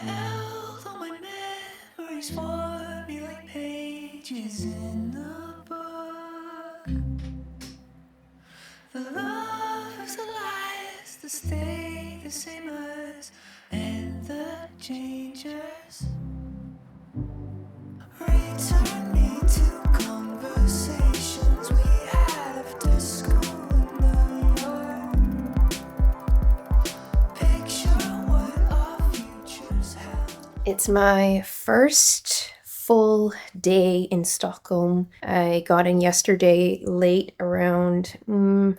held all my memories for me like pages in a book. The loves, the lies, the stay the same as, and the changers. Return me to conversations we had after school in the yard. Picture what our futures held. It's my first full day in Stockholm. I got in yesterday late around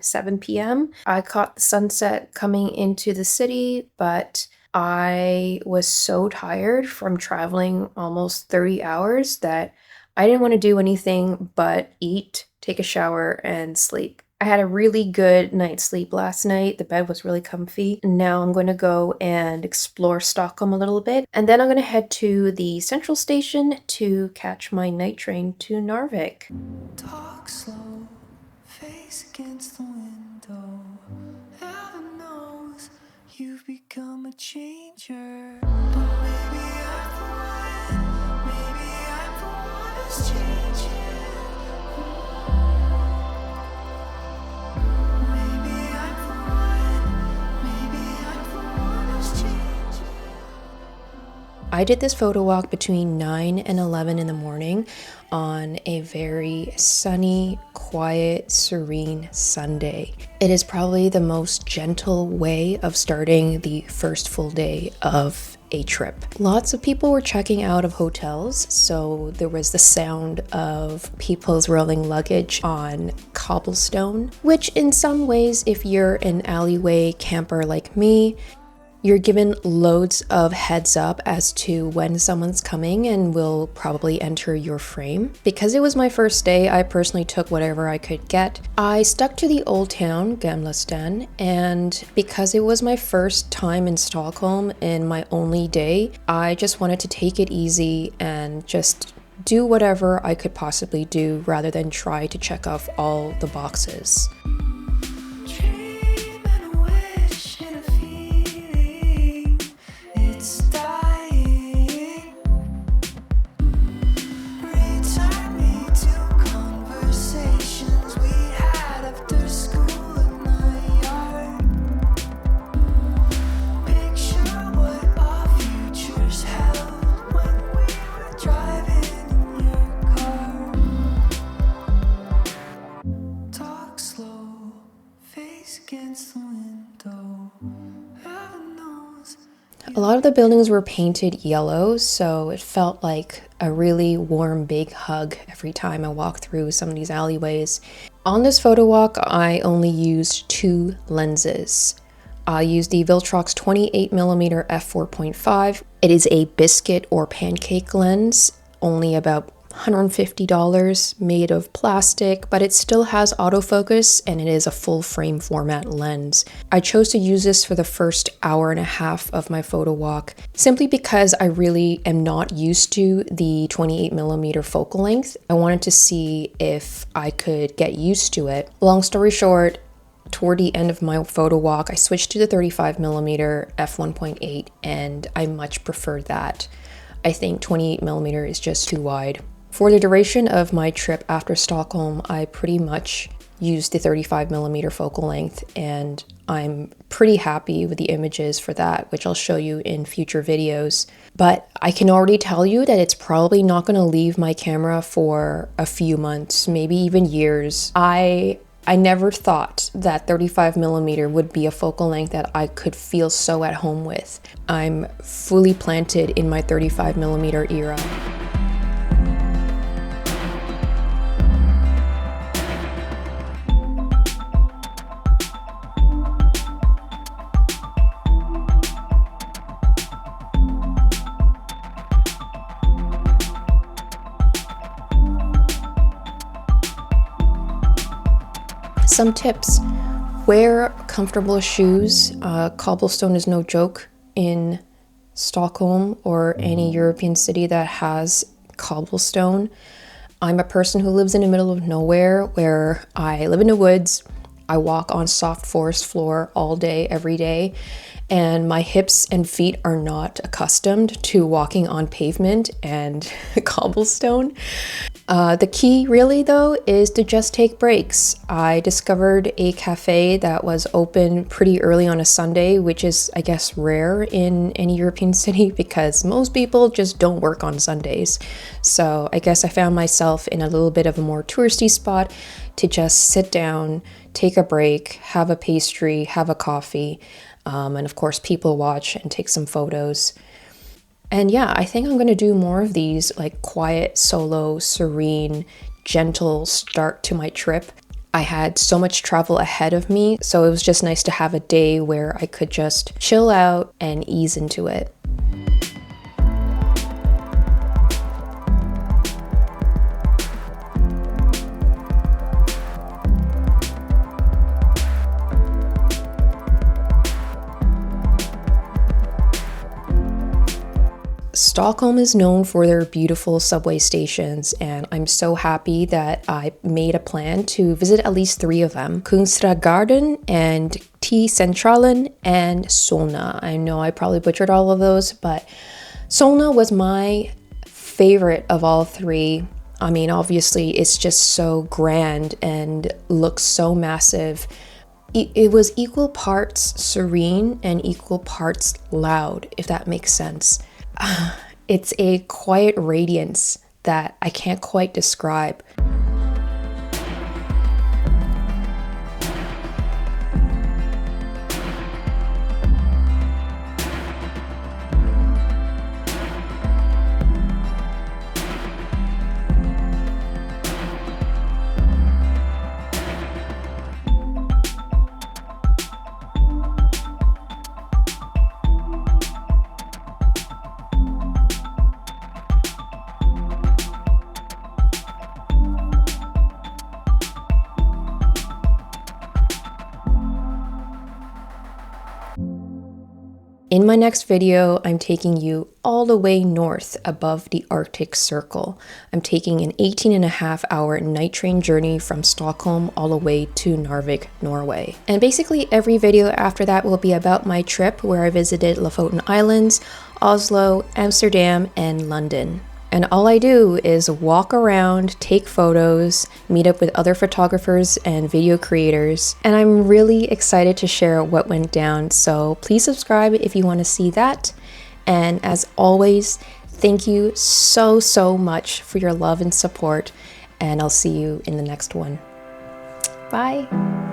7 p.m. I caught the sunset coming into the city, but I was so tired from traveling almost 30 hours that I didn't want to do anything but eat, take a shower, and sleep. I had a really good night's sleep last night. The bed was really comfy. Now I'm going to go and explore Stockholm a little bit, and then I'm going to head to the central station to catch my night train to Narvik. Talk slow, face against the window. Heaven knows you've become a changer. But maybe I'm the one, maybe I'm the one who's changing. I did this photo walk between 9 and 11 in the morning on a very sunny, quiet, serene Sunday. It is probably the most gentle way of starting the first full day of a trip. Lots of people were checking out of hotels, so there was the sound of people's rolling luggage on cobblestone, which in some ways, if you're an alleyway camper like me, you're given loads of heads up as to when someone's coming and will probably enter your frame. Because it was my first day, I personally took whatever I could get. I stuck to the old town, Gamla Stan, and because it was my first time in Stockholm and my only day, I just wanted to take it easy and just do whatever I could possibly do rather than try to check off all the boxes. A lot of the buildings were painted yellow, so it felt like a really warm, big hug every time I walked through some of these alleyways. On this photo walk, I only used 2 lenses. I used the Viltrox 28mm f4.5. It is a biscuit or pancake lens, only about $150, made of plastic, but it still has autofocus and it is a full frame format lens. I chose to use this for the first hour and a half of my photo walk simply because I really am not used to the 28mm focal length. I wanted to see if I could get used to it. Long story short, toward the end of my photo walk, I switched to the 35mm f1.8 and I much preferred that. I think 28mm is just too wide. For the duration of my trip after Stockholm, I pretty much used the 35mm focal length, and I'm pretty happy with the images for that, which I'll show you in future videos. But I can already tell you that it's probably not going to leave my camera for a few months, maybe even years. I never thought that 35mm would be a focal length that I could feel so at home with. I'm fully planted in my 35mm era. Some tips: wear comfortable shoes. Cobblestone is no joke in Stockholm or any European city that has cobblestone. I'm a person who lives in the middle of nowhere where I live in the woods. I walk on soft forest floor all day, every day, and my hips and feet are not accustomed to walking on pavement and cobblestone. The key really though is to just take breaks. I discovered a cafe that was open pretty early on a Sunday, which is, I guess, rare in any European city because most people just don't work on Sundays. So I guess I found myself in a little bit of a more touristy spot to just sit down, take a break, have a pastry, have a coffee, and of course people watch and take some photos. And yeah, I think I'm gonna do more of these like quiet, solo, serene, gentle start to my trip. I had so much travel ahead of me, so it was just nice to have a day where I could just chill out and ease into it. Stockholm is known for their beautiful subway stations, and I'm so happy that I made a plan to visit at least 3 of them: Kungsträdgården and T-Centralen and Solna. I know I probably butchered all of those, but Solna was my favorite of all 3. I mean, obviously it's just so grand and looks so massive. It was equal parts serene and equal parts loud, if that makes sense. It's a quiet radiance that I can't quite describe. In my next video, I'm taking you all the way north above the Arctic Circle. I'm taking an 18.5-hour night train journey from Stockholm all the way to Narvik, Norway. And basically every video after that will be about my trip where I visited Lofoten Islands, Oslo, Amsterdam, and London. And all I do is walk around, take photos, meet up with other photographers and video creators. And I'm really excited to share what went down. So please subscribe if you want to see that. And as always, thank you so much for your love and support. And I'll see you in the next one. Bye.